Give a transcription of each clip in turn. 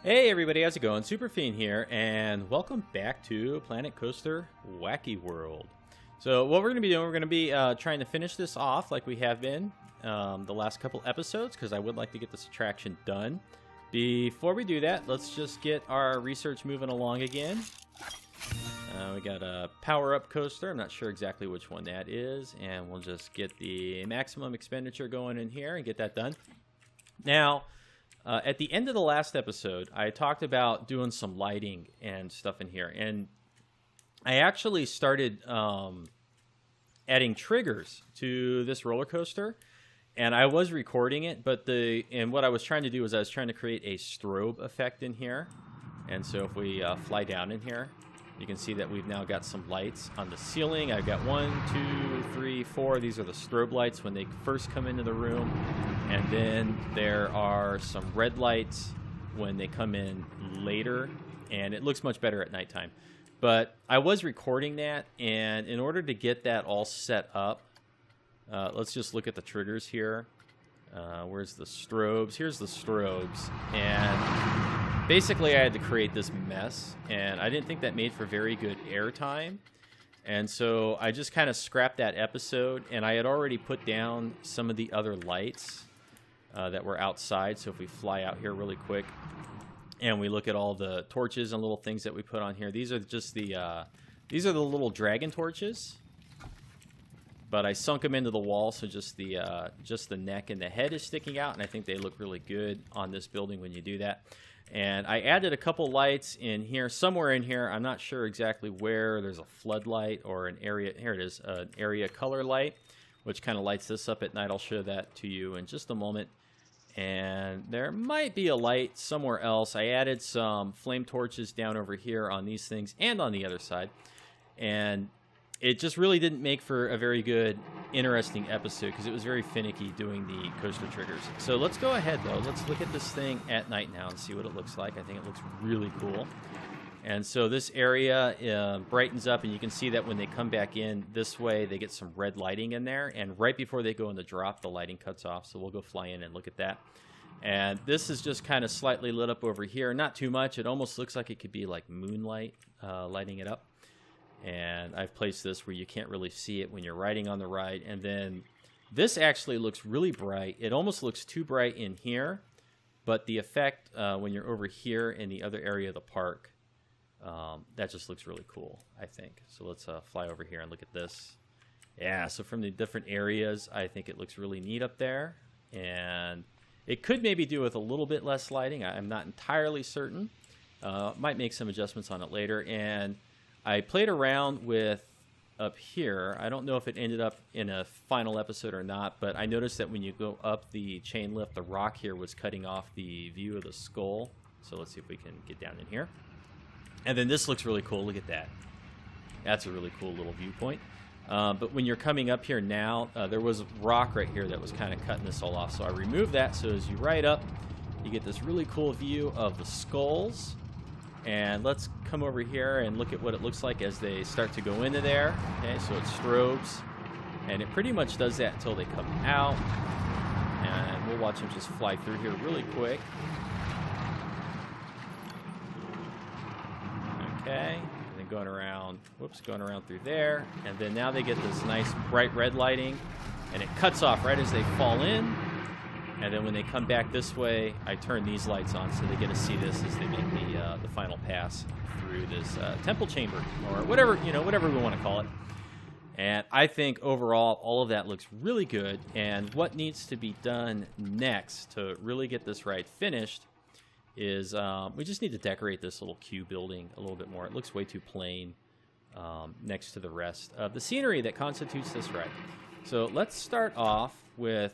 Hey everybody, how's it going? Superfiend here, and welcome back to Planet Coaster Wacky World. So what we're going to be doing, we're going to be trying to finish this off like we have been the last couple episodes, because I would like to get this attraction done. Before we do that, let's just get our research moving along again. We got a power-up coaster. I'm not sure exactly which one that is, and we'll just get the maximum expenditure going in here and get that done. Now, at the end of the last episode, I talked about doing some lighting and stuff in here, and I actually started adding triggers to this roller coaster, and I was recording it, but what I was trying to do is I was trying to create a strobe effect in here. And so if we fly down in here, you can see that we've now got some lights on the ceiling. I've got 1, 2, 3, 4. These are the strobe lights when they first come into the room. And then there are some red lights when they come in later. And it looks much better at nighttime. But I was recording that. And in order to get that all set up, let's just look at the triggers here. Where's the strobes? Here's the strobes. And basically, I had to create this mess, and I didn't think that made for very good airtime. And so I just kind of scrapped that episode, and I had already put down some of the other lights that were outside. So if we fly out here really quick, and we look at all the torches and little things that we put on here, these are just the little dragon torches. But I sunk them into the wall, so just the neck and the head is sticking out, and I think they look really good on this building when you do that. And I added a couple lights in here, somewhere in here. I'm not sure exactly where. There's a floodlight or an area. Here it is, an area color light, which kind of lights this up at night. I'll show that to you in just a moment. And there might be a light somewhere else. I added some flame torches down over here on these things and on the other side. And it just really didn't make for a very good, interesting episode because it was very finicky doing the coaster triggers. So let's go ahead, though. Let's look at this thing at night now and see what it looks like. I think it looks really cool. And so this area brightens up, and you can see that when they come back in this way, they get some red lighting in there. And right before they go in the drop, the lighting cuts off. So we'll go fly in and look at that. And this is just kind of slightly lit up over here. Not too much. It almost looks like it could be like moonlight lighting it up. And I've placed this where you can't really see it when you're riding on the ride. And then this actually looks really bright. It almost looks too bright in here, but the effect when you're over here in the other area of the park, that just looks really cool, I think. So let's fly over here and look at this. Yeah, so from the different areas, I think it looks really neat up there. And it could maybe do with a little bit less lighting. I'm not entirely certain. Might make some adjustments on it later. And I played around with up here. I don't know if it ended up in a final episode or not, but I noticed that when you go up the chain lift, the rock here was cutting off the view of the skull. So let's see if we can get down in here. And then this looks really cool. Look at that. That's a really cool little viewpoint. But when you're coming up here now, there was rock right here that was kind of cutting this all off. So I removed that. So as you ride up, you get this really cool view of the skulls. And let's come over here and look at what it looks like as they start to go into there. Okay, so it strobes. And it pretty much does that until they come out. And we'll watch them just fly through here really quick. Okay, and then going around through there. And then now they get this nice bright red lighting. And it cuts off right as they fall in. And then when they come back this way, I turn these lights on so they get to see this as they make the final pass through this temple chamber, or whatever we want to call it. And I think overall, all of that looks really good. And what needs to be done next to really get this ride finished is we just need to decorate this little queue building a little bit more. It looks way too plain next to the rest of the scenery that constitutes this ride. So let's start off with,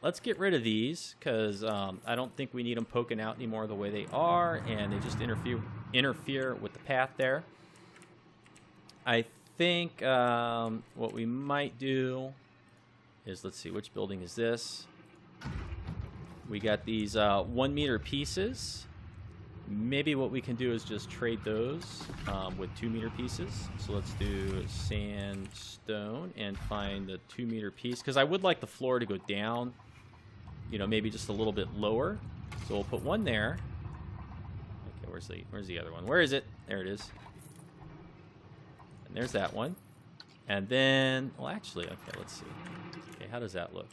let's get rid of these because I don't think we need them poking out anymore the way they are, and they just interfere with the path there. I think what we might do is, let's see, which building is this? We got these 1 meter pieces. Maybe what we can do is just trade those with 2 meter pieces. So let's do sandstone and find the 2 meter piece, because I would like the floor to go down, maybe just a little bit lower. So we'll put one there. where's the other one? Where is it? There it is. And there's that one. And then, well, actually, okay, let's see. Okay, how does that look?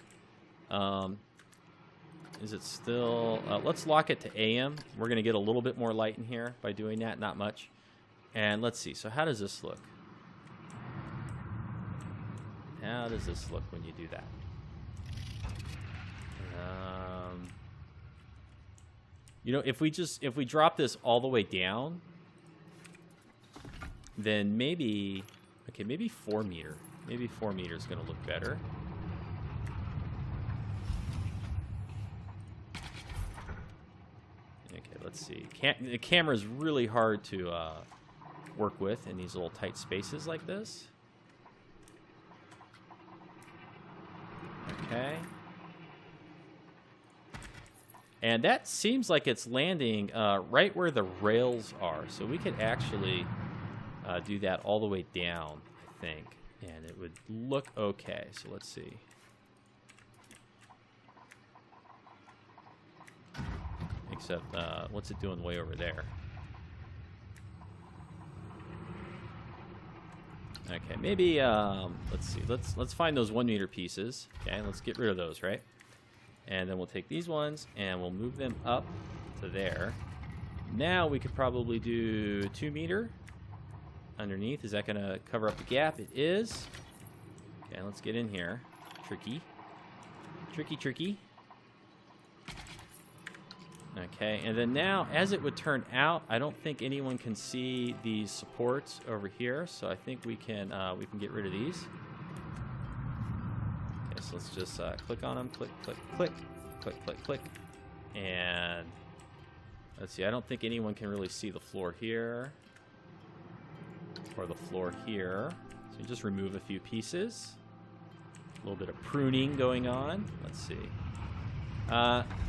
Is it still... let's lock it to AM. We're going to get a little bit more light in here by doing that, not much. And let's see. So how does this look? How does this look when you do that? You know, if we drop this all the way down, then maybe, okay, maybe 4 meter. Maybe 4 meter is going to look better. Okay, let's see. The camera is really hard to work with in these little tight spaces like this. Okay. And that seems like it's landing right where the rails are. So we could actually do that all the way down, I think. And it would look okay. So let's see. Except, what's it doing way over there? Okay, maybe, let's see. Let's find those 1 meter pieces. Okay, let's get rid of those, right? And then we'll take these ones and we'll move them up to there. Now we could probably do 2 meter underneath. Is that going to cover up the gap? It is. Okay, let's get in here. Tricky. Tricky, tricky. Okay, and then now, as it would turn out, I don't think anyone can see these supports over here, so I think we can get rid of these. Okay, so let's just click on them, click, click, click, click, click, click, and let's see. I don't think anyone can really see the floor here or the floor here, so you just remove a few pieces. A little bit of pruning going on. Let's see.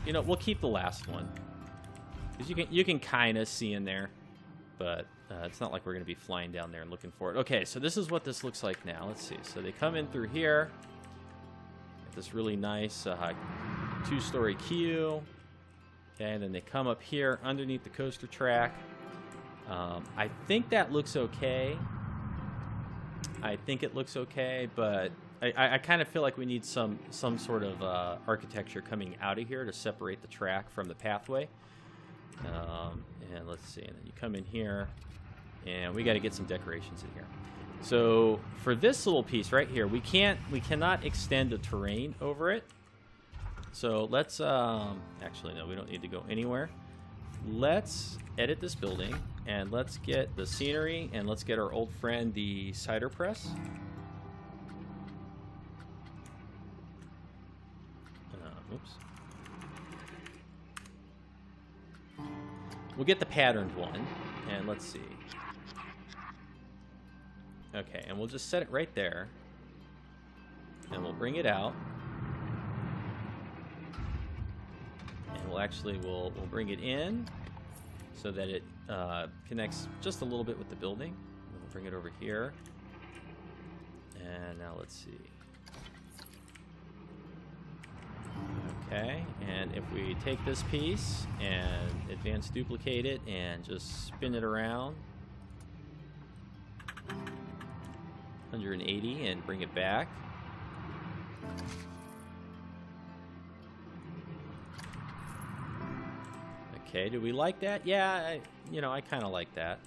You know, we'll keep the last one because you can kind of see in there, but it's not like we're going to be flying down there and looking for it. Okay, so this is what this looks like now. Let's see. So they come in through here. Get this really nice 2-story queue. Okay, and then they come up here underneath the coaster track. I think that looks okay. I think it looks okay, but I kind of feel like we need some sort of architecture coming out of here to separate the track from the pathway. And let's see, and then you come in here, and we got to get some decorations in here. So for this little piece right here, we cannot extend the terrain over it. So let's actually no, we don't need to go anywhere. Let's edit this building, and let's get the scenery, and let's get our old friend the cider press. Oops. We'll get the patterned one, and let's see. Okay, and we'll just set it right there, and we'll bring it out, and we'll bring it in so that it connects just a little bit with the building. We'll bring it over here, and now let's see. Okay, and if we take this piece and advance duplicate it and just spin it around 180 and bring it back. Okay, do we like that? Yeah, I kind of like that.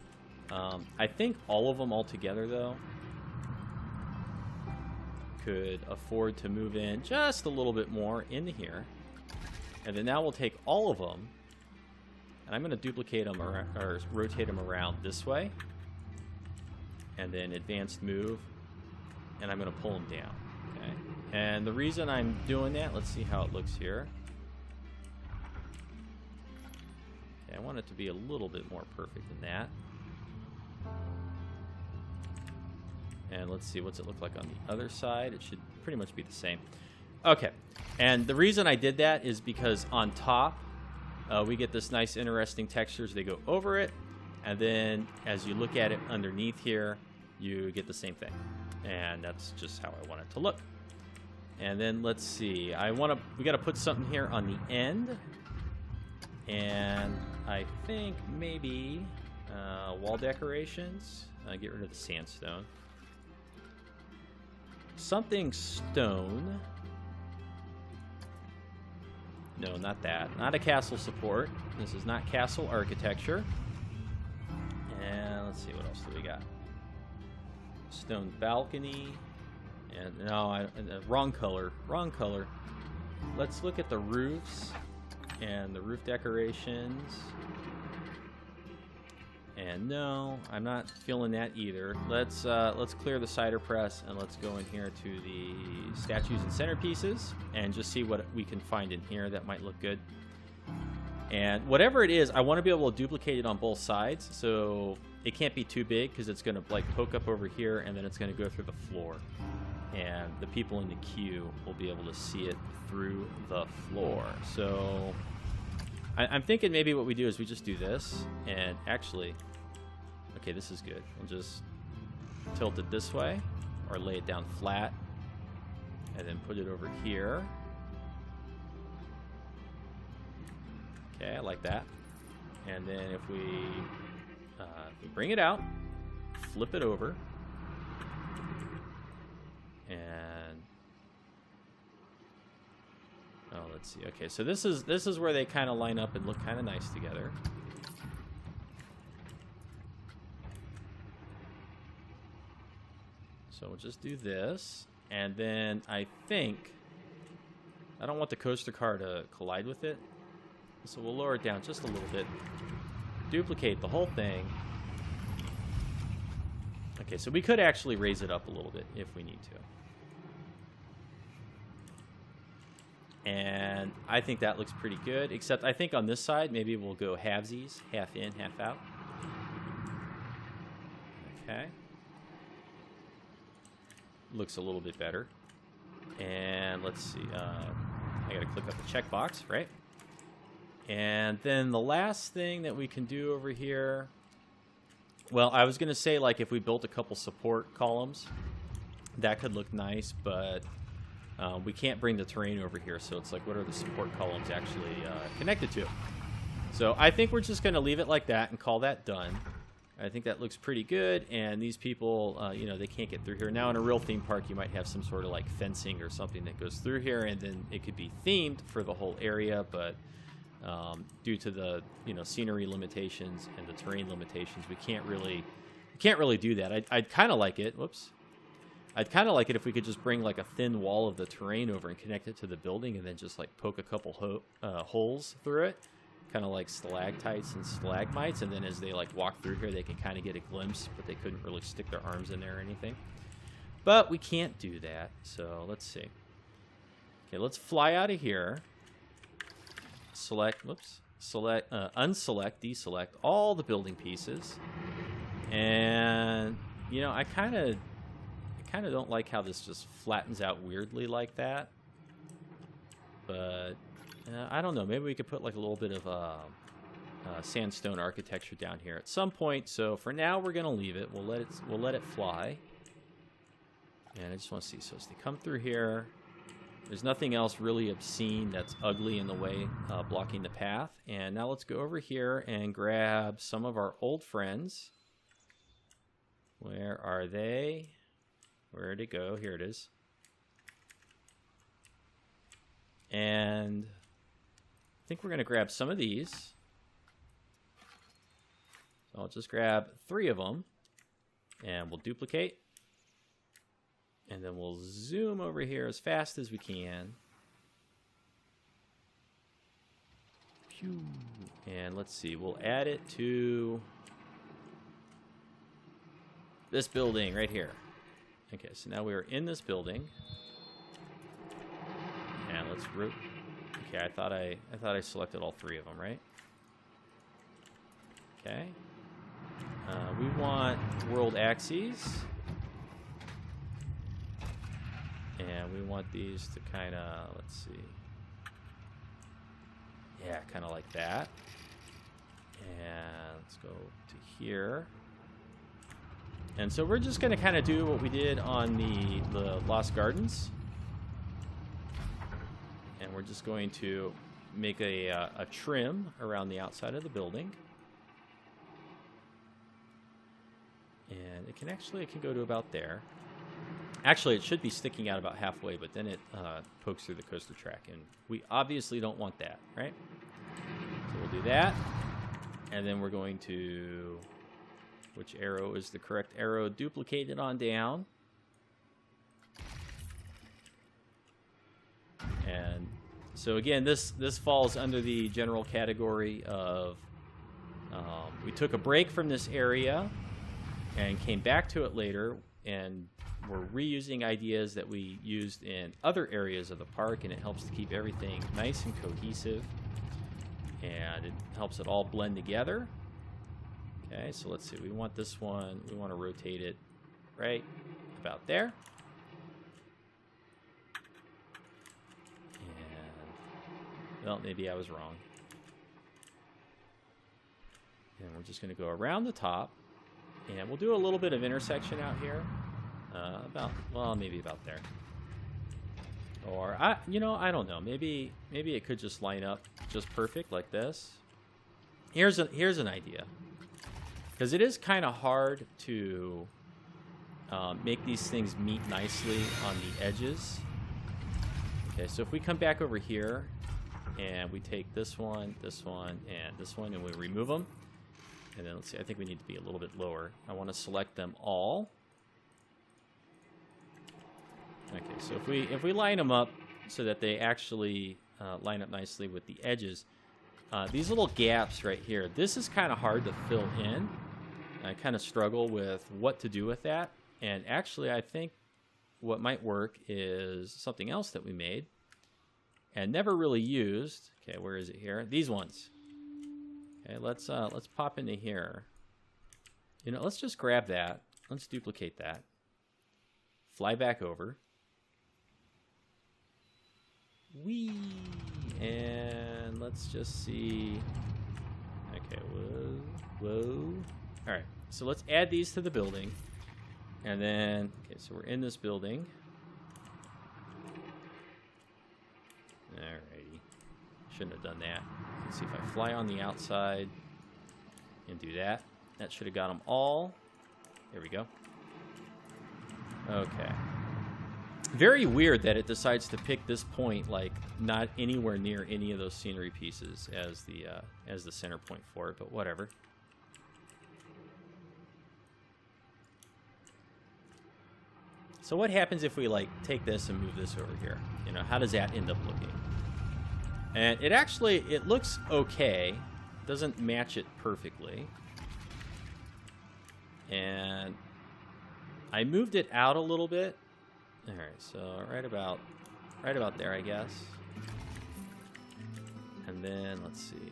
I think all of them all together, though, could afford to move in just a little bit more into here. And then now we'll take all of them, and I'm going to duplicate them or rotate them around this way, and then advanced move, and I'm going to pull them down. Okay, and the reason I'm doing that, let's see how it looks here. Okay, I want it to be a little bit more perfect than that. And let's see, what's it look like on the other side? It should pretty much be the same. Okay, and the reason I did that is because on top, we get this nice interesting textures. They go over it, and then as you look at it underneath here, you get the same thing. And that's just how I want it to look. And then let's see, we got to put something here on the end. And I think maybe wall decorations. Get rid of the sandstone. Something stone. No, not that. Not a castle support. This is not castle architecture. And let's see, what else do we got? Stone balcony. And no, wrong color. Wrong color. Let's look at the roofs and the roof decorations. And no, I'm not feeling that either. Let's clear the cider press and let's go in here to the statues and centerpieces and just see what we can find in here that might look good. And whatever it is, I want to be able to duplicate it on both sides, so it can't be too big because it's going to like poke up over here and then it's going to go through the floor. And the people in the queue will be able to see it through the floor. So I'm thinking maybe what we do is we just do this, and actually, okay, this is good. We'll just tilt it this way, or lay it down flat, and then put it over here. Okay, I like that. And then if we bring it out, flip it over, and oh, let's see. Okay, so this is where they kind of line up and look kind of nice together. So we'll just do this, and then I think I don't want the coaster car to collide with it, so we'll lower it down just a little bit, duplicate the whole thing. Okay, so we could actually raise it up a little bit if we need to. And I think that looks pretty good, except I think on this side, maybe we'll go halvesies, half in, half out. Okay. Looks a little bit better. And let's see, I gotta click up the checkbox, right? And then the last thing that we can do over here, well, I was gonna say like if we built a couple support columns, that could look nice, but we can't bring the terrain over here, so it's like, what are the support columns actually connected to? So I think we're just going to leave it like that and call that done. I think that looks pretty good, and these people, you know, they can't get through here. Now, in a real theme park, you might have some sort of like fencing or something that goes through here, and then it could be themed for the whole area, but due to the, you know, scenery limitations and the terrain limitations, we can't really do that. I'd kind of like it. Whoops. I'd kind of like it if we could just bring like a thin wall of the terrain over and connect it to the building, and then just like poke a couple holes through it, kind of like stalactites and stalagmites, and then as they like walk through here, they can kind of get a glimpse, but they couldn't really stick their arms in there or anything. But we can't do that, so let's see. Okay, let's fly out of here. Select, whoops, select, unselect, deselect all the building pieces, and you know, I kind of don't like how this just flattens out weirdly like that, but I don't know, maybe we could put like a little bit of sandstone architecture down here at some point. So for now we're gonna leave it. We'll let it fly, and I just want to see, so as they come through here, there's nothing else really obscene that's ugly in the way, blocking the path. And now let's go over here and grab some of our old friends. Where are they? Where'd it go? Here it is. And I think we're going to grab some of these. So I'll just grab 3 of them, and we'll duplicate. And then we'll zoom over here as fast as we can. And let's see, we'll add it to this building right here. Okay, so now we are in this building, and let's root. Okay, I thought I selected all 3 of them, right? Okay. We want world axes, and we want these to kind of, let's see, yeah, kind of like that. And let's go to here. And so we're just going to kind of do what we did on the Lost Gardens. And we're just going to make a trim around the outside of the building. And it can go to about there. Actually, it should be sticking out about halfway, but then it pokes through the coaster track, and we obviously don't want that, right? So we'll do that, and then we're going to, which arrow is the correct arrow, duplicate it on down. And so again, this falls under the general category of we took a break from this area and came back to it later, and we're reusing ideas that we used in other areas of the park, and it helps to keep everything nice and cohesive, and it helps it all blend together. Okay, so let's see. We want this one. We want to rotate it right about there. And, well, maybe I was wrong. And we're just going to go around the top, and we'll do a little bit of intersection out here. Maybe about there. Or, I don't know. Maybe it could just line up just perfect like this. Here's an idea. Because it is kind of hard to make these things meet nicely on the edges. Okay, so if we come back over here, and we take this one, and this one, and we remove them. And then let's see, I think we need to be a little bit lower. I want to select them all. Okay, so if we line them up so that they actually line up nicely with the edges, these little gaps right here, this is kind of hard to fill in. I kind of struggle with what to do with that. And actually, I think what might work is something else that we made and never really used. Okay, where is it here? These ones. Okay, let's pop into here. Let's just grab that. Let's duplicate that. Fly back over. Whee! And let's just see. Okay, whoa. All right, so let's add these to the building. And then, okay, so we're in this building. Alrighty. Shouldn't have done that. Let's see if I fly on the outside and do that. That should have got them all. There we go. Okay. Very weird that it decides to pick this point, like not anywhere near any of those scenery pieces as the center point for it, but whatever. So what happens if we like take this and move this over here? How does that end up looking? And it looks okay. Doesn't match it perfectly. And I moved it out a little bit. All right, so right about there, I guess. And then let's see.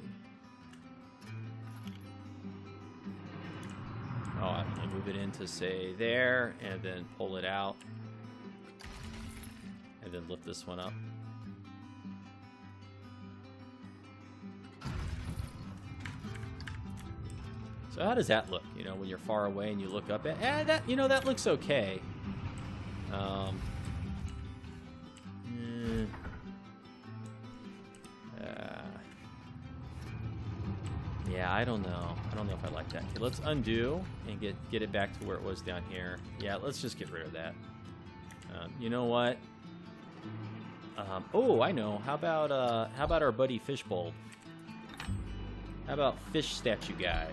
Oh, I'm gonna move it into say there, and then pull it out, and then lift this one up. So how does that look? When you're far away and you look up at that, that looks okay. Yeah, I don't know. I don't know if I like that. Okay, let's undo and get it back to where it was down here. Yeah, let's just get rid of that. You know what? Oh, I know. How about our buddy Fishbowl? How about fish statue guy?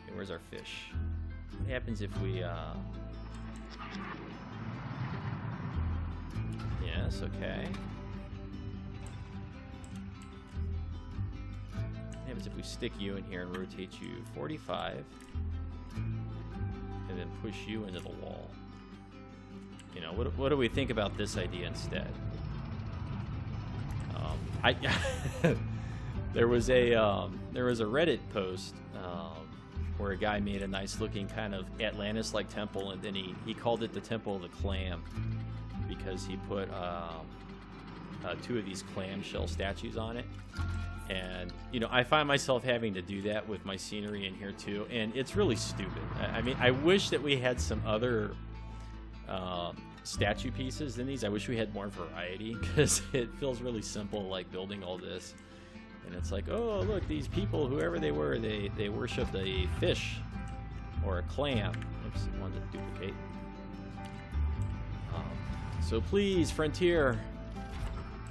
Okay, where's our fish? What happens if we Yes, okay. What happens if we stick you in here and rotate you 45 and then push you into the wall? What do we think about this idea instead? There was a Reddit post where a guy made a nice looking kind of Atlantis-like temple, and then he called it the Temple of the Clam because he put 2 of these clamshell statues on it. And I find myself having to do that with my scenery in here too, and it's really stupid. I mean, I wish that we had some other statue pieces in these. I wish we had more variety because it feels really simple, like building all this. And it's like, oh, look, these people, whoever they were, they worshipped a fish or a clam. Oops, I wanted to duplicate. So please, Frontier,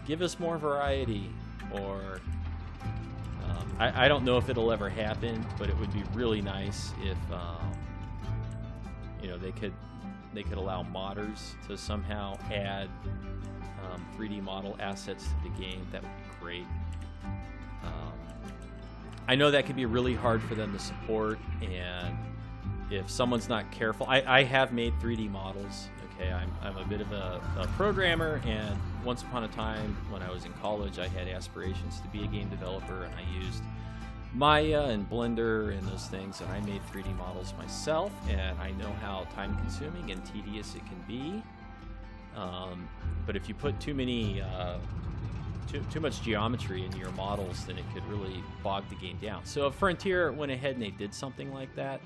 give us more variety. Or I don't know if it'll ever happen, but it would be really nice if you know, they could allow modders to somehow add 3D model assets to the game. That would be great. I know that could be really hard for them to support, and if someone's not careful, I have made 3D models. Okay, I'm a bit of a programmer, and once upon a time when I was in college, I had aspirations to be a game developer, and I used Maya and Blender and those things, and I made 3D models myself, and I know how time-consuming and tedious it can be. But if you put too much geometry in your models, then it could really bog the game down. So if Frontier went ahead and they did something like that,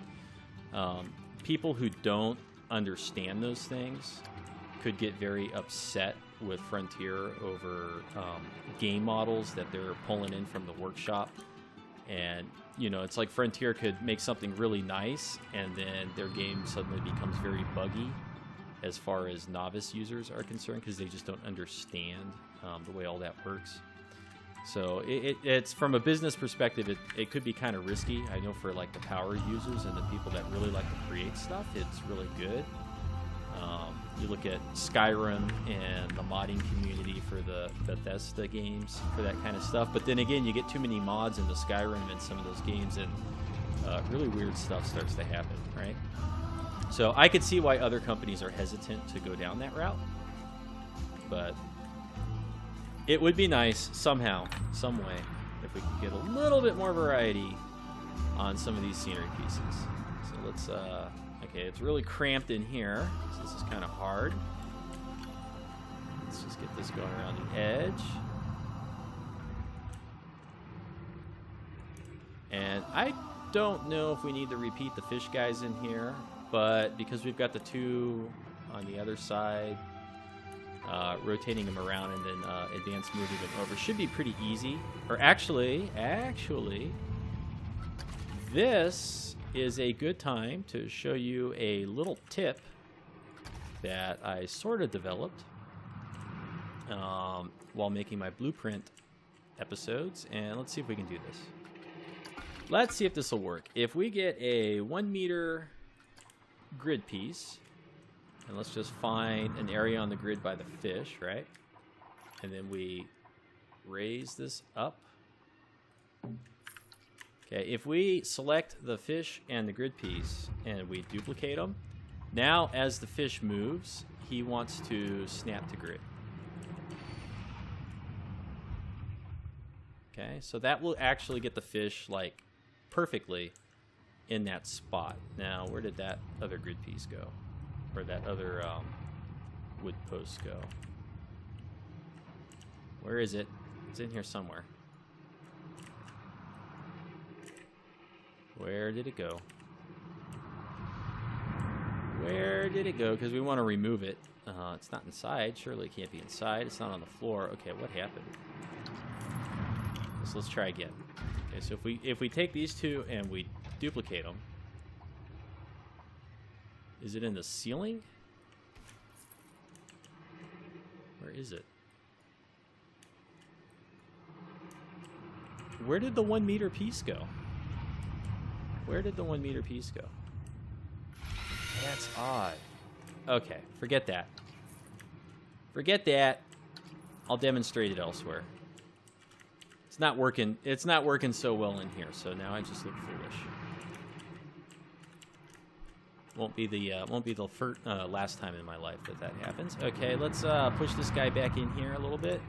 people who don't understand those things could get very upset with Frontier over game models that they're pulling in from the workshop. And, you know, it's like Frontier could make something really nice, and then their game suddenly becomes very buggy as far as novice users are concerned, because they just don't understand the way all that works. So it's from a business perspective, it could be kind of risky. I know for like the power users and the people that really like to create stuff, it's really good. You look at Skyrim and the modding community for the Bethesda games for that kind of stuff. But then again, you get too many mods into Skyrim and some of those games, and really weird stuff starts to happen, right? So I could see why other companies are hesitant to go down that route. But it would be nice somehow, some way, if we could get a little bit more variety on some of these scenery pieces. So let's, okay, it's really cramped in here, so this is kind of hard. Let's just get this going around the edge. And I don't know if we need to repeat the fish guys in here, but because we've got the two on the other side, rotating them around and then advance moving them over should be pretty easy. Or actually, this is a good time to show you a little tip that I sort of developed while making my blueprint episodes. And let's see if we can do this. Let's see if this will work. If we get a 1 meter grid piece, and let's just find an area on the grid by the fish, right? And then we raise this up. Okay, if we select the fish and the grid piece and we duplicate them, now as the fish moves, he wants to snap to grid. Okay, so that will actually get the fish like perfectly in that spot. Now, where did that other grid piece go? Or that other wood post go? Where is it? It's in here somewhere. Where did it go? Where did it go? Because we want to remove it. It's not inside. Surely it can't be inside. It's not on the floor. Okay, what happened? So let's try again. Okay, so if we take these two and we duplicate them, is it in the ceiling? Where is it? Where did the 1 meter piece go? Where did the 1 meter piece go? That's odd. Okay, forget that. Forget that. I'll demonstrate it elsewhere. It's not working. It's not working so well in here, so now I just look foolish. Won't be the first, last time in my life that happens. Okay, let's push this guy back in here a little bit.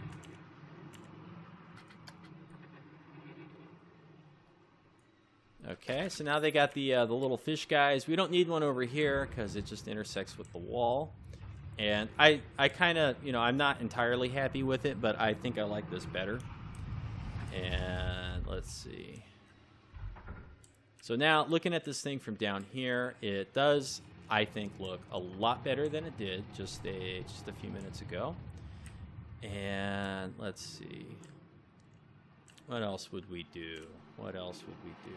Okay, so now they got the little fish guys. We don't need one over here because it just intersects with the wall. And I kind of, you know, I'm not entirely happy with it, but I think I like this better. And let's see. So now, looking at this thing from down here, it does I think, look a lot better than it did just a few minutes ago. And let's see. What else would we do? What else would we do?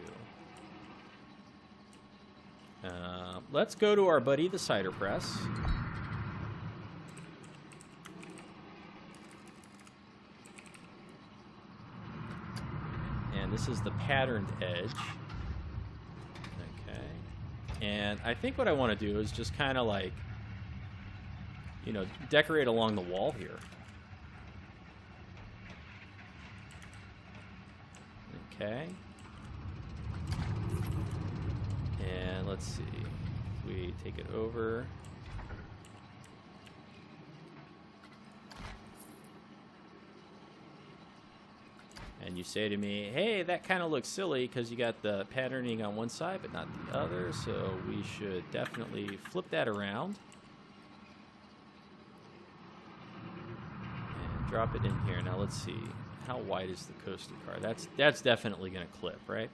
Let's go to our buddy, the cider press. And this is the patterned edge. Okay. And I think what I want to do is just kind of like, you know, decorate along the wall here. Okay. And let's see. If we take it over. And you say to me, hey, that kind of looks silly because you got the patterning on one side but not the other, so we should definitely flip that around. And drop it in here. Now let's see. How wide is the coaster car? That's definitely going to clip, right?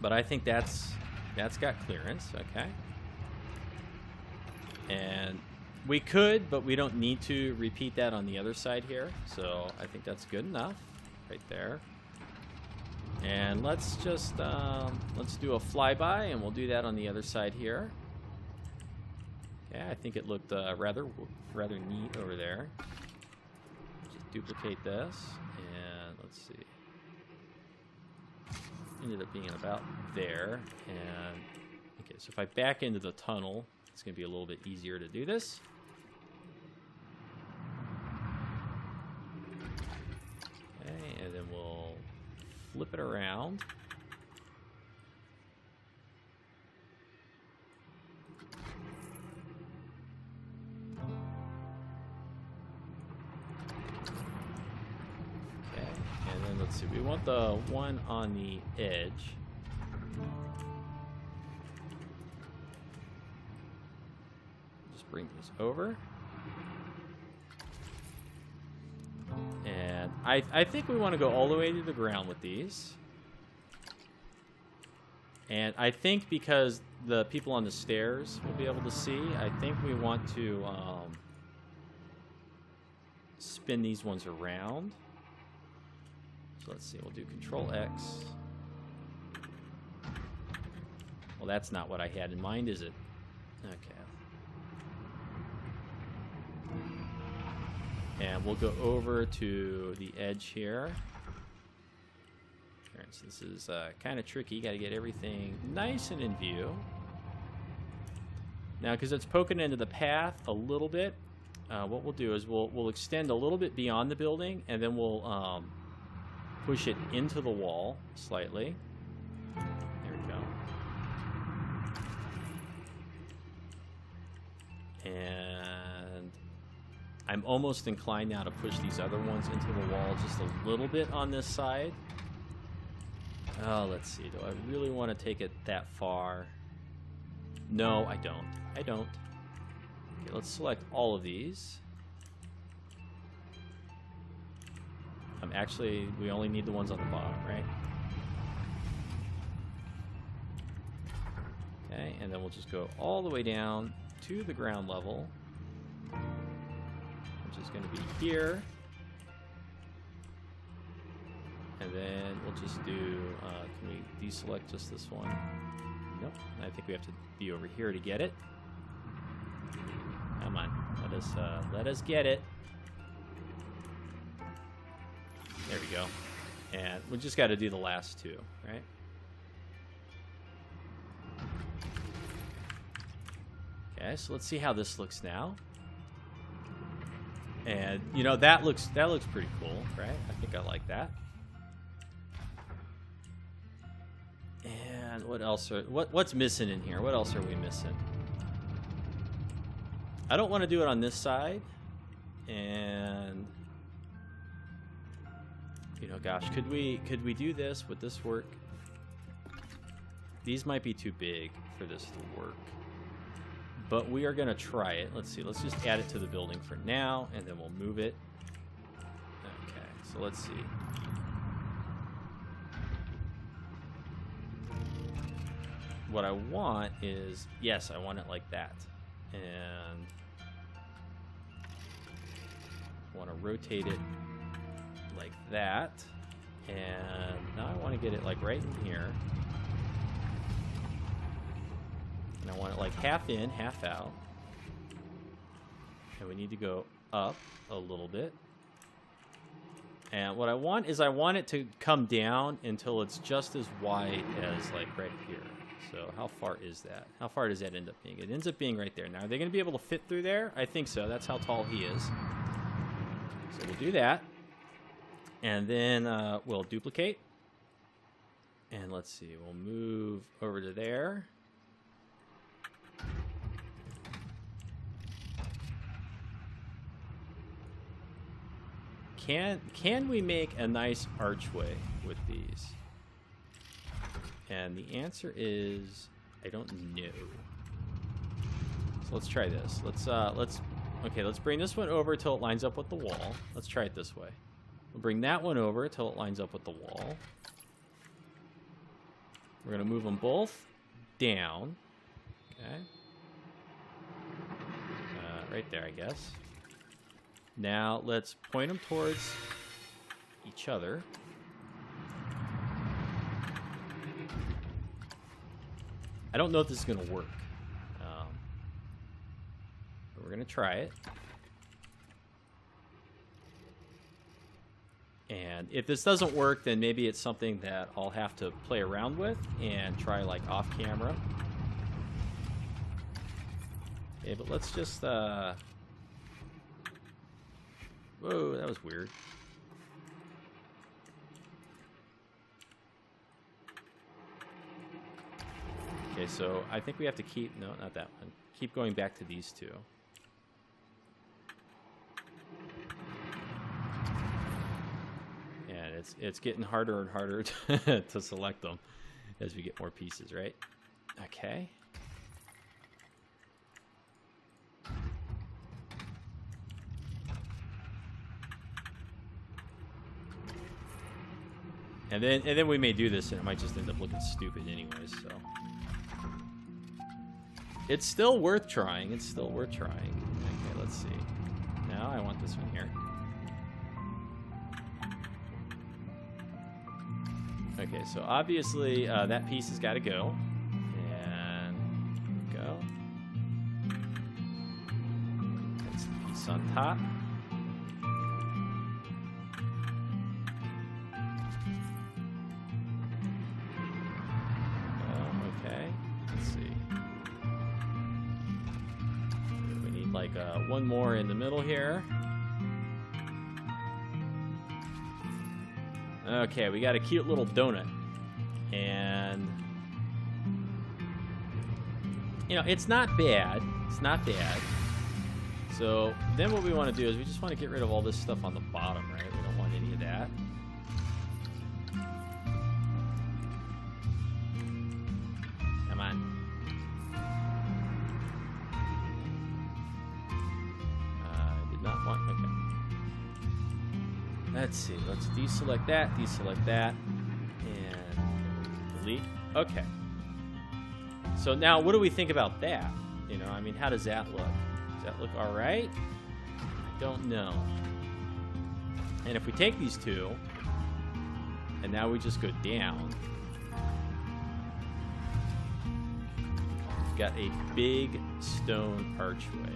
But I think that's got clearance, okay? And we could, but we don't need to repeat that on the other side here. So I think that's good enough right there. And let's just let's do a flyby, and we'll do that on the other side here. Yeah, I think it looked rather neat over there. Just duplicate this, and let's see. Ended up being about there, and okay. So if I back into the tunnel, it's going to be a little bit easier to do this. Okay, and then we'll flip it around. Let's see, we want the one on the edge. Just bring this over. And I think we want to go all the way to the ground with these. And I think because the people on the stairs will be able to see, I think we want to spin these ones around. So let's see, we'll do Control X. Well, that's not what I had in mind, is it? Okay. And we'll go over to the edge here. All right, so this is kind of tricky. Got to get everything nice and in view. Now, because it's poking into the path a little bit, what we'll do is we'll extend a little bit beyond the building, and then we'll push it into the wall slightly. There we go. And I'm almost inclined now to push these other ones into the wall just a little bit on this side. Oh, let's see. Do I really want to take it that far? No, I don't. I don't. Okay, let's select all of these. Actually, we only need the ones on the bottom, right? Okay, and then we'll just go all the way down to the ground level, which is going to be here. And then we'll just do, can we deselect just this one? Nope, I think we have to be over here to get it. Come on, let us get it. There we go. And we just got to do the last two, right? Okay, so let's see how this looks now. And you know, that looks pretty cool, right? I think I like that. And what else what's missing in here? What else are we missing? I don't want to do it on this side. And you know, gosh, could we do this? Would this work? These might be too big for this to work. But we are going to try it. Let's see. Let's just add it to the building for now, and then we'll move it. Okay, so let's see. what I want is, yes, I want it like that. And I want to rotate it like that. And now I want to get it like right in here. And I want it like half in, half out. And we need to go up a little bit. And what I want is I want it to come down until it's just as wide as like right here. So how far is that? How far does that end up being? It ends up being right there. Now, are they going to be able to fit through there? I think so. That's how tall he is. So we'll do that. And then we'll duplicate. And let's see. We'll move over to there. Can we make a nice archway with these? And the answer is I don't know. So let's try this. Let's bring this one over till it lines up with the wall. Let's try it this way. We'll bring that one over till it lines up with the wall. We're gonna move them both down. Okay. Right there, I guess. Now let's point them towards each other. I don't know if this is going to work. But we're going to try it. And if this doesn't work, then maybe it's something that I'll have to play around with and try like off camera. Okay, but let's just... Whoa, that was weird. Okay, so I think we have to keep... No, not that one. Keep going back to these two. And it's getting harder and harder to select them as we get more pieces, right? Okay. And then we may do this and it might just end up looking stupid anyways, so. It's still worth trying. It's still worth trying. Okay, let's see. Now I want this one here. Okay, so obviously that piece has got to go. And go. That's the piece on top. One more in the middle here. Okay, we got a cute little donut. And, you know, it's not bad. It's not bad. So then what we want to do is we just want to get rid of all this stuff on the bottom, right? We don't want any of that. Come on. Okay. Let's see. Let's deselect that, and delete. Okay. So now, what do we think about that? You know, I mean, how does that look? Does that look all right? I don't know. And if we take these two, and now we just go down, we've got a big stone archway.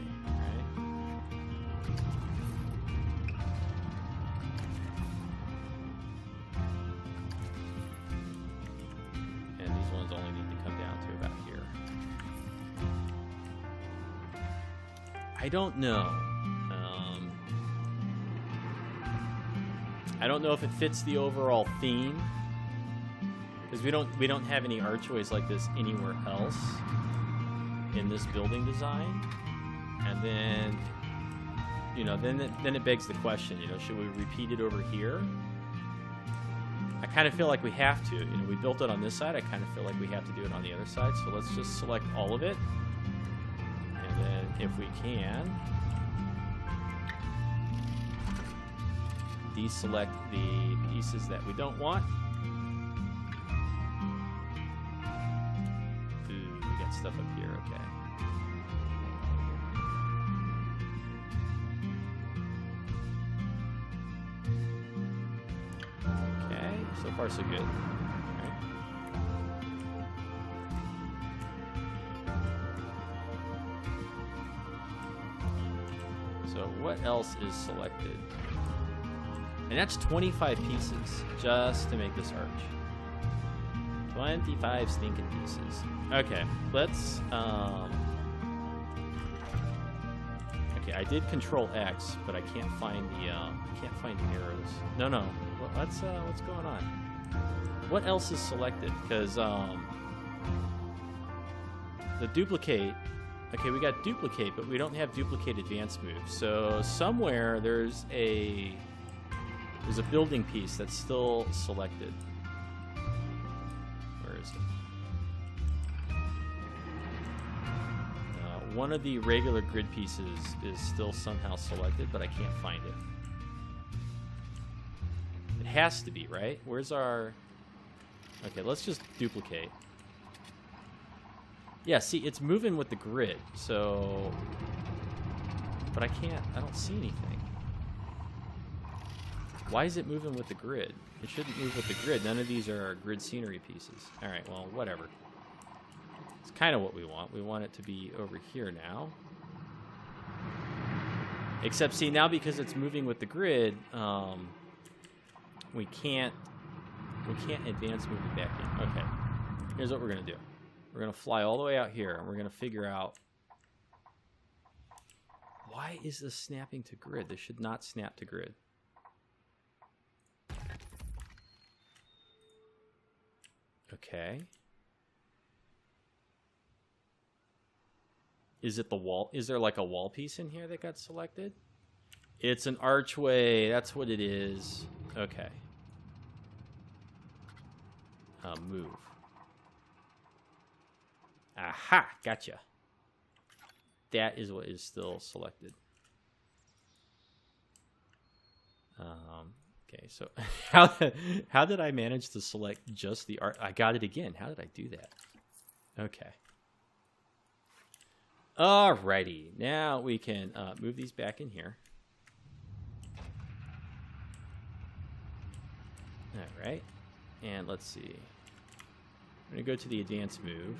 I don't know. I don't know if it fits the overall theme, because we don't have any archways like this anywhere else in this building design. And then, you know, then it begs the question, you know, should we repeat it over here? I kind of feel like we have to. You know, we built it on this side. I kind of feel like we have to do it on the other side. So let's just select all of it. And then if we can, deselect the pieces that we don't want. stuff up here. Okay. Okay, so far so good. Alright. So what else is selected? And that's 25 pieces just to make this arch. 25 stinking pieces. Okay, let's okay, I did Control X, but I can't find the arrows. No. What's going on? What else is selected? Because the duplicate. Okay, we got duplicate, but we don't have duplicate advanced move. So somewhere there's a building piece that's still selected. Where is it? One of the regular grid pieces is still somehow selected, but I can't find it. It has to be, right? Where's our... Okay, let's just duplicate. Yeah, see, it's moving with the grid, so... But I don't see anything. Why is it moving with the grid? It shouldn't move with the grid. None of these are grid scenery pieces. Alright, well, whatever. It's kind of what we want. We want it to be over here now. Except, see, now because it's moving with the grid, we can't advance move it back in. Okay, here's what we're going to do. We're going to fly all the way out here, and we're going to figure out... Why is this snapping to grid? This should not snap to grid. Okay. Is it the wall? Is there like a wall piece in here that got selected? It's an archway. That's what it is. Okay. Move. Aha! Gotcha. That is what is still selected. Okay, so how did I manage to select just the art? I got it again. How did I do that? Okay. Alrighty. Now we can move these back in here. Alright. And let's see. I'm going to go to the advanced move.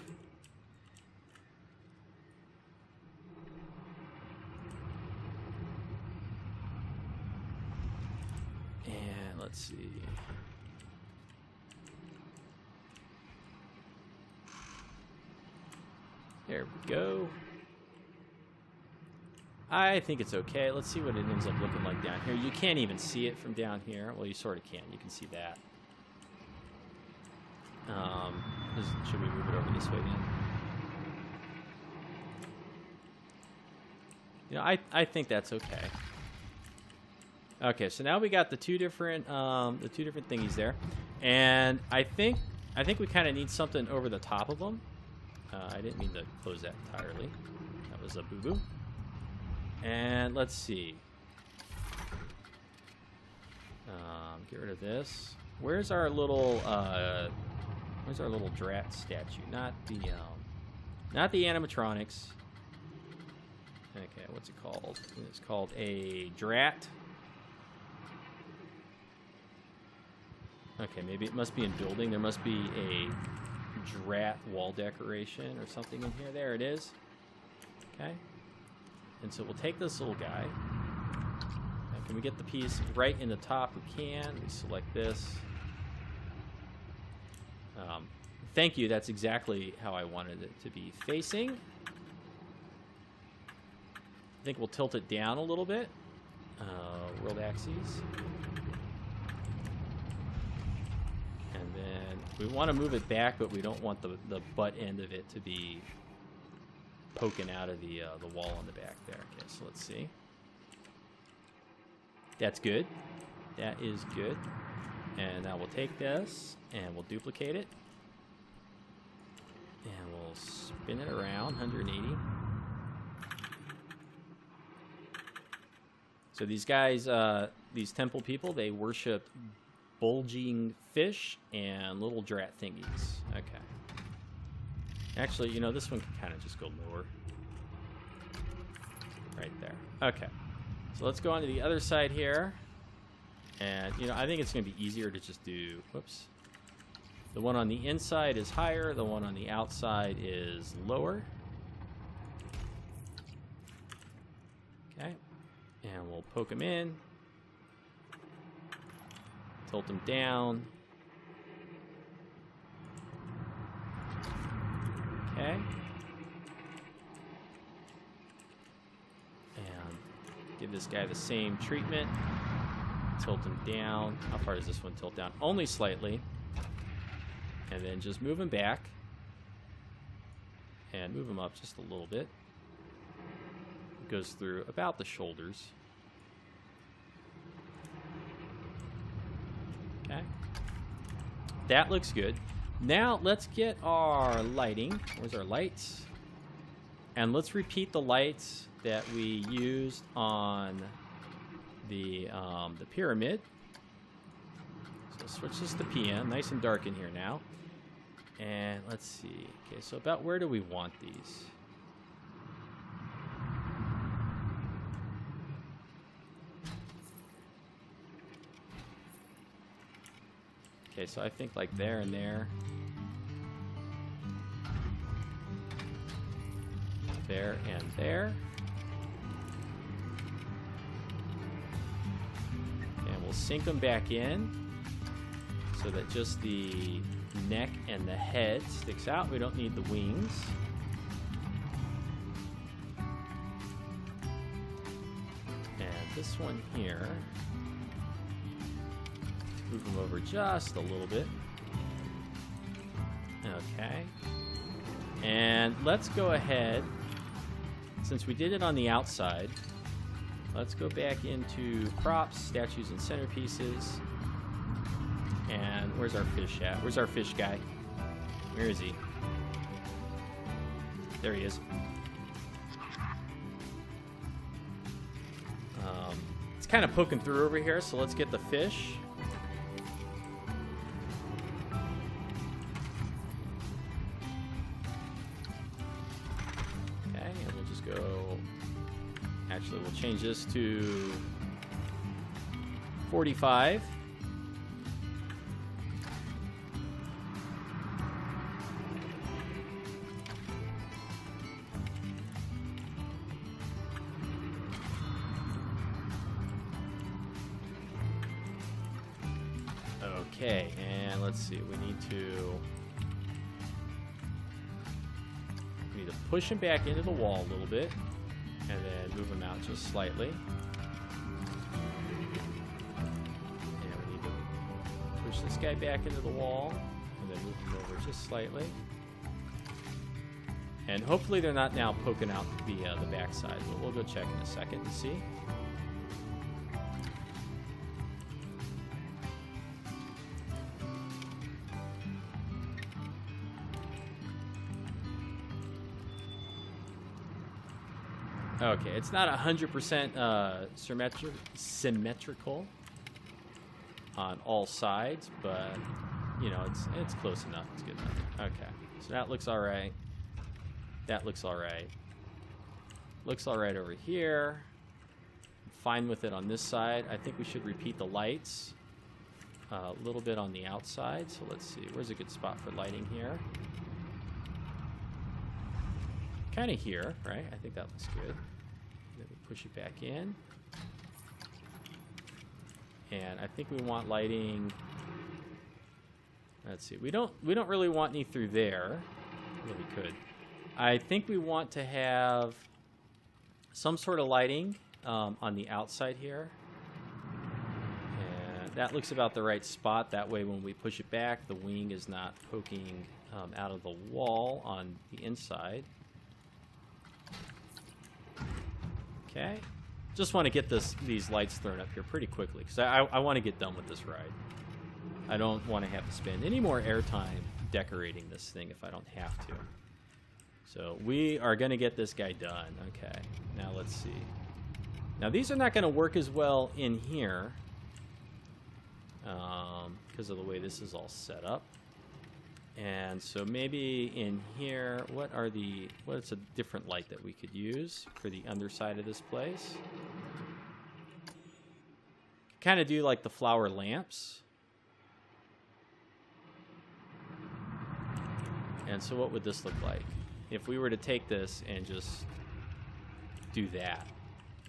And let's see. There we go. I think it's okay. Let's see what it ends up looking like down here. You can't even see it from down here. Well, you sort of can. You can see that. Should we move it over this way then? You know, I think that's okay. Okay, so now we got the two different thingies there, and I think we kind of need something over the top of them. I didn't mean to close that entirely. That was a boo-boo. And let's see. Get rid of this. Where's our little drat statue? Not the animatronics. Okay, what's it called? It's called a drat. Okay, maybe it must be in building. There must be a drat wall decoration or something in here. There it is. Okay. And so we'll take this little guy. Now, can we get the piece right in the top? We can. We select this. Thank you. That's exactly how I wanted it to be facing. I think we'll tilt it down a little bit. World axes. And then we want to move it back, but we don't want the butt end of it to be poking out of the wall on the back there. Okay, so let's see. That's good. That is good. And now we'll take this and we'll duplicate it. And we'll spin it around 180. So these guys, these temple people, they worship bulging fish and little drat thingies. Okay. Actually, you know, this one can kind of just go lower. Right there. Okay. So let's go on to the other side here. And, you know, I think it's going to be easier to just do... Whoops. The one on the inside is higher. The one on the outside is lower. Okay. And we'll poke them in. Tilt them down. Okay. And give this guy the same treatment. Tilt him down. How far does this one tilt down? Only slightly. And then just move him back. And move him up just a little bit. It goes through about the shoulders. Okay. That looks good. Now let's get our lighting. Where's our lights? And let's repeat the lights that we used on the pyramid. So switch this to PM. Nice and dark in here now. And let's see. Okay, so about where do we want these? Okay, so I think like there and there. There and there. And we'll sink them back in so that just the neck and the head sticks out. We don't need the wings. And this one here, move them over just a little bit. Okay. And let's go ahead, since we did it on the outside, let's go back into props, statues, and centerpieces. And where's our fish at? Where's our fish guy? Where is he? There he is. It's kind of poking through over here, so let's get the fish. Okay, and we'll just go... Actually, we'll change this to 45. Okay, and let's see, we need to push him back into the wall a little bit, and then move him out just slightly. And we need to push this guy back into the wall, and then move him over just slightly. And hopefully they're not now poking out the backside, but we'll go check in a second to see. Okay, it's not 100% symmetrical on all sides, but you know, it's close enough. It's good enough. Okay, so that looks all right. That looks all right. Looks all right over here. I'm fine with it on this side. I think we should repeat the lights a little bit on the outside. So let's see, where's a good spot for lighting here? Kind of here, right? I think that looks good. Then we push it back in. And I think we want lighting. Let's see. We don't really want any through there. Well, we could. I think we want to have some sort of lighting on the outside here. And that looks about the right spot. That way when we push it back, the wing is not poking out of the wall on the inside. Okay, just want to get these lights thrown up here pretty quickly because I want to get done with this ride. I don't want to have to spend any more airtime decorating this thing if I don't have to. So we are going to get this guy done. Okay, now let's see. Now these are not going to work as well in here because of the way this is all set up. And so maybe in here, what's a different light that we could use for the underside of this place? Kind of do like the flower lamps. And so what would this look like? If we were to take this and just do that,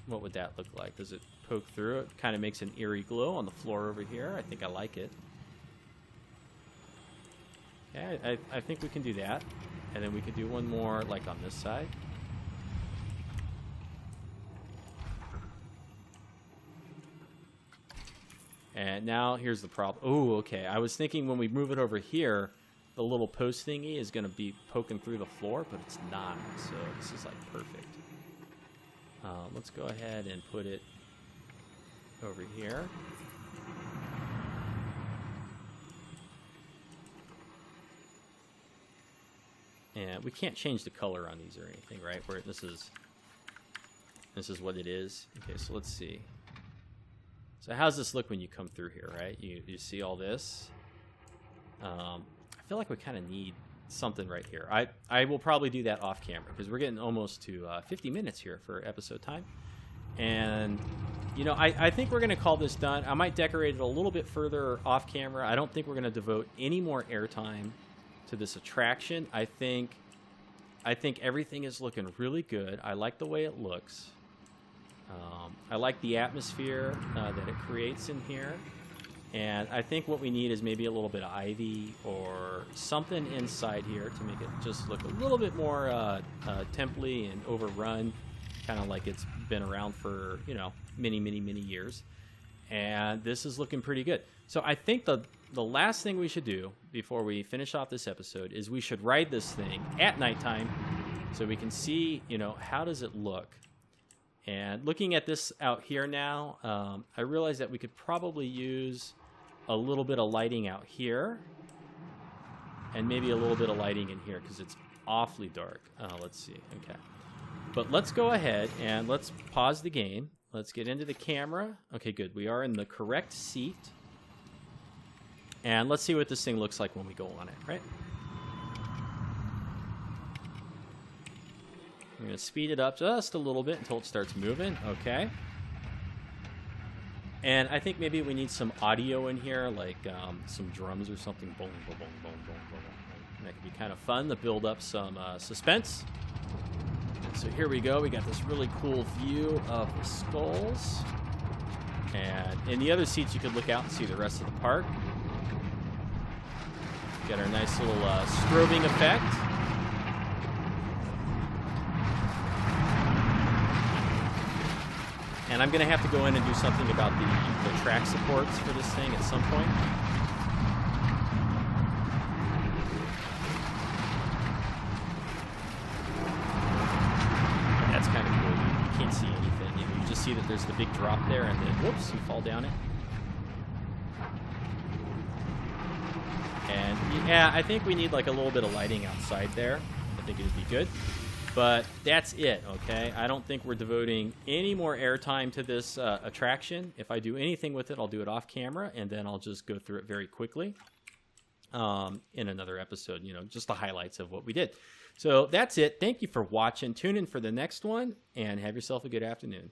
what would that look like? Does it poke through? It kind of makes an eerie glow on the floor over here. I think I like it. Yeah, I think we can do that. And then we could do one more like on this side. And now here's the problem. Oh, okay. I was thinking when we move it over here, the little post thingy is going to be poking through the floor, but it's not. So this is like perfect. Let's go ahead and put it over here. And we can't change the color on these or anything, right? Where this is what it is. Okay, so let's see. So how's this look when you come through here, right? You see all this. I feel like we kind of need something right here. I will probably do that off camera because we're getting almost to 50 minutes here for episode time. And, you know, I think we're going to call this done. I might decorate it a little bit further off camera. I don't think we're going to devote any more airtime to this attraction. I think everything is looking really good. I like the way it looks. I like the atmosphere that it creates in here. And I think what we need is maybe a little bit of ivy or something inside here to make it just look a little bit more temple-y and overrun, kind of like it's been around for, you know, many, many, many years. And this is looking pretty good. So I think the last thing we should do before we finish off this episode is we should ride this thing at nighttime so we can see, you know, how does it look. And looking at this out here now, I realize that we could probably use a little bit of lighting out here and maybe a little bit of lighting in here because it's awfully dark. Let's see. Okay. But let's go ahead and let's pause the game. Let's get into the camera. Okay, good. We are in the correct seat. And let's see what this thing looks like when we go on it, right? We're going to speed it up just a little bit until it starts moving. Okay. And I think maybe we need some audio in here, like some drums or something. Boom, boom, boom, boom, boom, boom. And that could be kind of fun to build up some suspense. And so here we go. We got this really cool view of the skulls. And in the other seats, you could look out and see the rest of the park. Got our nice little strobing effect. And I'm going to have to go in and do something about the track supports for this thing at some point. That's kind of cool. You can't see anything. You just see that there's the big drop there, and then, whoops, you fall down it. And, yeah, I think we need like a little bit of lighting outside there. I think it would be good. But that's it, okay? I don't think we're devoting any more airtime to this attraction. If I do anything with it, I'll do it off camera, and then I'll just go through it very quickly in another episode, you know, just the highlights of what we did. So that's it. Thank you for watching. Tune in for the next one, and have yourself a good afternoon.